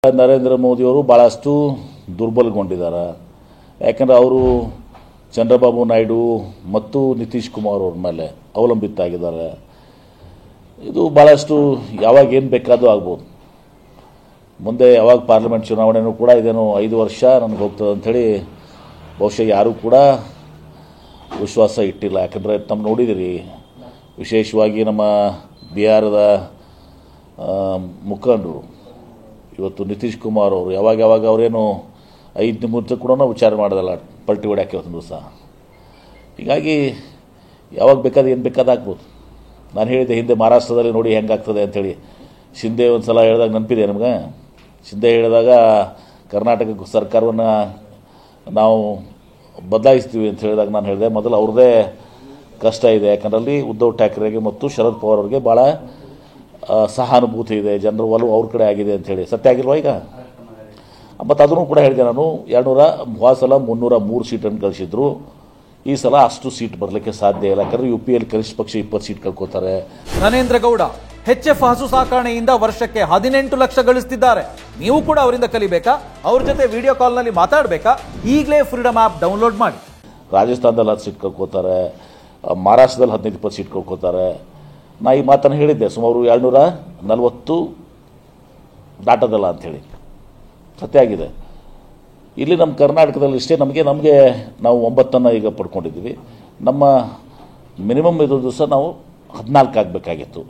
ನರೇಂದ್ರ ಮೋದಿಯವರು ಭಾಳಷ್ಟು ದುರ್ಬಲಗೊಂಡಿದ್ದಾರೆ. ಯಾಕಂದರೆ ಅವರು ಚಂದ್ರಬಾಬು ನಾಯ್ಡು ಮತ್ತು ನಿತೀಶ್ ಕುಮಾರ್ ಅವ್ರ ಮೇಲೆ ಅವಲಂಬಿತಾಗಿದ್ದಾರೆ. ಇದು ಭಾಳಷ್ಟು ಯಾವಾಗ ಏನು ಬೇಕಾದರೂ ಆಗ್ಬೋದು. ಮುಂದೆ ಯಾವಾಗ ಪಾರ್ಲಿಮೆಂಟ್ ಚುನಾವಣೆಯೂ ಕೂಡ ಇದೇನು 5 ವರ್ಷ ನನಗೆ ಹೋಗ್ತದೆ ಅಂಥೇಳಿ ಬಹುಶಃ ಯಾರೂ ಕೂಡ ವಿಶ್ವಾಸ ಇಟ್ಟಿಲ್ಲ. ಯಾಕಂದರೆ ತಮ್ಮ ನೋಡಿದಿರಿ, ವಿಶೇಷವಾಗಿ ನಮ್ಮ ಬಿಹಾರದ ಮುಖಂಡರು ಇವತ್ತು ನಿತೀಶ್ ಕುಮಾರ್ ಅವರು ಯಾವಾಗ ಅವರೇನು 5 ನಿಮಿಷ ಕೂಡ ವಿಚಾರ ಮಾಡೋದಲ್ಲ, ಪಲ್ಟಿ ಹೊಡ್ಯಾಕೆ ಇವತ್ತು ದಿವಸ. ಹೀಗಾಗಿ ಯಾವಾಗ ಬೇಕಾದ್ರೆ ಏನು ಬೇಕಾದಾಗ್ಬೋದು. ನಾನು ಹೇಳಿದೆ ಹಿಂದೆ ಮಹಾರಾಷ್ಟ್ರದಲ್ಲಿ ನೋಡಿ ಹೆಂಗಾಗ್ತದೆ ಅಂಥೇಳಿ. ಶಿಂದೆ ಒಂದು ಸಲ ಹೇಳಿದಾಗ ನೆನಪಿದೆ ನಮ್ಗೆ. ಶಿಂದೆ ಹೇಳಿದಾಗ ಕರ್ನಾಟಕ ಸರ್ಕಾರವನ್ನು ನಾವು ಬದಲಾಯಿಸ್ತೀವಿ ಅಂತ ಹೇಳಿದಾಗ ನಾನು ಹೇಳಿದೆ ಮೊದಲು ಅವ್ರದ್ದೇ ಕಷ್ಟ ಇದೆ. ಯಾಕಂದ್ರೆ ಅಲ್ಲಿ ಉದ್ಧವ್ ಠಾಕ್ರೆಗೆ ಮತ್ತು ಶರದ್ ಪವಾರ್ ಅವ್ರಿಗೆ ಭಾಳ ಸಹಾನುಭೂತಿ ಇದೆ, ಜನರ ಒಲವು ಅವ್ರ ಕಡೆ ಆಗಿದೆ ಅಂಥೇಳಿ. ಸತ್ಯ ಆಗಿಲ್ವಾ ಈಗ? ಮತ್ತು ಅದನ್ನು ಕೂಡ ಹೇಳಿದೆ ನಾನು. ಹೋದ ಸಲ 303 ಸೀಟನ್ನು ಕಳಿಸಿದ್ರು. ಈ ಸಲ ಅಷ್ಟು ಸೀಟ್ ಬರಲಿಕ್ಕೆ ಸಾಧ್ಯ ಇಲ್ಲ. ಯಾಕಂದರೆ UPಯಲ್ಲಿ ಕನಿಷ್ಠ ಪಕ್ಷ 20 ಸೀಟ್ ಕಳ್ಕೋತಾರೆ. ನರೇಂದ್ರ ಗೌಡ HF ಹಸು ಸಾಕಣೆಯಿಂದ ವರ್ಷಕ್ಕೆ 18 ಲಕ್ಷ ಗಳಿಸ್ತಿದ್ದಾರೆ. ನೀವು ಕೂಡ ಅವರಿಂದ ಕಲಿಬೇಕಾ? ಅವ್ರ ಜೊತೆ ವಿಡಿಯೋ ಕಾಲ್ನಲ್ಲಿ ಮಾತಾಡಬೇಕಾ? ಈಗಲೇ ಫ್ರೀಡಮ್ ಆ್ಯಪ್ ಡೌನ್ಲೋಡ್ ಮಾಡಿ. ರಾಜಸ್ಥಾನದಲ್ಲಿ 10 ಸೀಟ್ ಕಳ್ಕೋತಾರೆ, ಮಹಾರಾಷ್ಟ್ರದಲ್ಲಿ 15-20 ಸೀಟ್ ಕಳ್ಕೋತಾರೆ. ನಾ ಈ ಮಾತನ್ನು ಹೇಳಿದ್ದೆ, ಸುಮಾರು 240 ದಾಟೋದಲ್ಲ ಅಂಥೇಳಿ. ಸತ್ಯ ಆಗಿದೆ. ಇಲ್ಲಿ ನಮ್ಮ ಕರ್ನಾಟಕದಲ್ಲಿ ಇಷ್ಟೇ ನಮಗೆ ನಾವು 9 ಈಗ ಪಡ್ಕೊಂಡಿದ್ದೀವಿ. ನಮ್ಮ ಮಿನಿಮಮ್ ಇದು ದಿವಸ ನಾವು 14 ಆಗಬೇಕಾಗಿತ್ತು.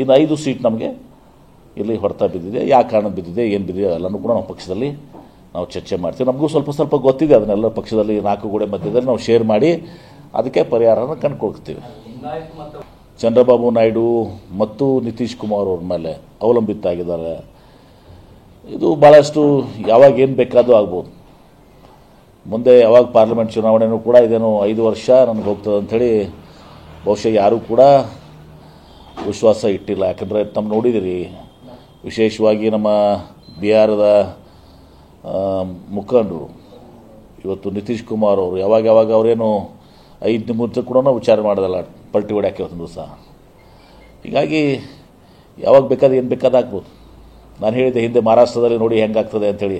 ಇನ್ನು 5 ಸೀಟ್ ನಮಗೆ ಇಲ್ಲಿ ಹೊಡೆತ ಬಿದ್ದಿದೆ. ಯಾವ ಕಾರಣ ಬಿದ್ದಿದೆ, ಏನು ಬಿದ್ದಿದೆ ಎಲ್ಲನೂ ಕೂಡ ನಮ್ಮ ಪಕ್ಷದಲ್ಲಿ ನಾವು ಚರ್ಚೆ ಮಾಡ್ತೀವಿ. ನಮಗೂ ಸ್ವಲ್ಪ ಗೊತ್ತಿದೆ. ಅದನ್ನೆಲ್ಲ ಪಕ್ಷದಲ್ಲಿ 4 ಗೋಡೆ ಮಧ್ಯದಲ್ಲಿ ನಾವು ಶೇರ್ ಮಾಡಿ ಅದಕ್ಕೆ ಪರಿಹಾರನ ಕಂಡುಕೊಳ್ತೀವಿ. ಚಂದ್ರಬಾಬು ನಾಯ್ಡು ಮತ್ತು ನಿತೀಶ್ ಕುಮಾರ್ ಅವ್ರ ಮೇಲೆ ಅವಲಂಬಿತಾಗಿದ್ದಾರೆ. ಇದು ಭಾಳಷ್ಟು ಯಾವಾಗ ಏನು ಬೇಕಾದರೂ ಆಗ್ಬೋದು. ಮುಂದೆ ಯಾವಾಗ ಪಾರ್ಲಿಮೆಂಟ್ ಚುನಾವಣೆಯೂ ಕೂಡ ಇದೇನು 5 ವರ್ಷ ನನಗೆ ಹೋಗ್ತದೆ ಅಂಥೇಳಿ ಬಹುಶಃ ಯಾರೂ ಕೂಡ ವಿಶ್ವಾಸ ಇಟ್ಟಿಲ್ಲ. ಯಾಕಂದರೆ ತಮ್ಮ ನೋಡಿದಿರಿ, ವಿಶೇಷವಾಗಿ ನಮ್ಮ ಬಿಹಾರದ ಮುಖಂಡರು ಇವತ್ತು ನಿತೀಶ್ ಕುಮಾರ್ ಅವರು ಯಾವಾಗ ಅವರೇನು 5 ನಿಮಿಷ ಕೂಡ ವಿಚಾರ ಮಾಡೋದಲ್ಲ, ಪಲ್ಟಿ ಹೊಡ್ಯಾಕೆ ಇವತ್ತು ದಿವಸ. ಹೀಗಾಗಿ ಯಾವಾಗ ಬೇಕಾದ್ರೆ ಏನು ಬೇಕಾದಾಗ್ಬೋದು. ನಾನು ಹೇಳಿದೆ ಹಿಂದೆ ಮಹಾರಾಷ್ಟ್ರದಲ್ಲಿ ನೋಡಿ ಹೆಂಗಾಗ್ತದೆ ಅಂಥೇಳಿ.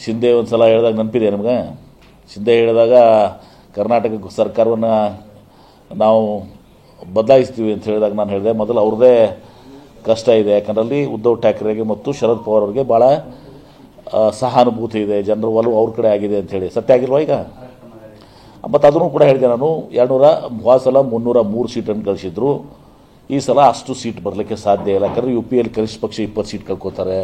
ಶಿಂದೆ ಒಂದು ಸಲ ಹೇಳಿದಾಗ ನೆನಪಿದೆ ನಮ್ಗೆ. ಶಿಂದೆ ಹೇಳಿದಾಗ ಕರ್ನಾಟಕ ಸರ್ಕಾರವನ್ನು ನಾವು ಬದಲಾಯಿಸ್ತೀವಿ ಅಂತ ಹೇಳಿದಾಗ ನಾನು ಹೇಳಿದೆ ಮೊದಲು ಅವ್ರದ್ದೇ ಕಷ್ಟ ಇದೆ. ಯಾಕಂದ್ರೆ ಅಲ್ಲಿ ಉದ್ಧವ್ ಠಾಕ್ರೆಗೆ ಮತ್ತು ಶರದ್ ಪವಾರ್ ಅವ್ರಿಗೆ ಭಾಳ ಸಹಾನುಭೂತಿ ಇದೆ, ಜನರ ಒಲವು ಅವ್ರ ಕಡೆ ಆಗಿದೆ ಅಂಥೇಳಿ. ಸತ್ಯ ಆಗಿಲ್ವಾ ಈಗ? ಮತ್ತು ಅದನ್ನು ಕೂಡ ಹೇಳಿದೆ ನಾನು. ಹೋದ ಸಲ 303 ಸೀಟನ್ನು ಕಳಿಸಿದ್ರು. ಈ ಸಲ ಅಷ್ಟು ಸೀಟ್ ಬರಲಿಕ್ಕೆ ಸಾಧ್ಯ ಇಲ್ಲ. ಯಾಕಂದರೆ UPಯಲ್ಲಿ ಕನಿಷ್ಠ ಪಕ್ಷ 20 ಸೀಟ್ ಕಳ್ಕೋತಾರೆ.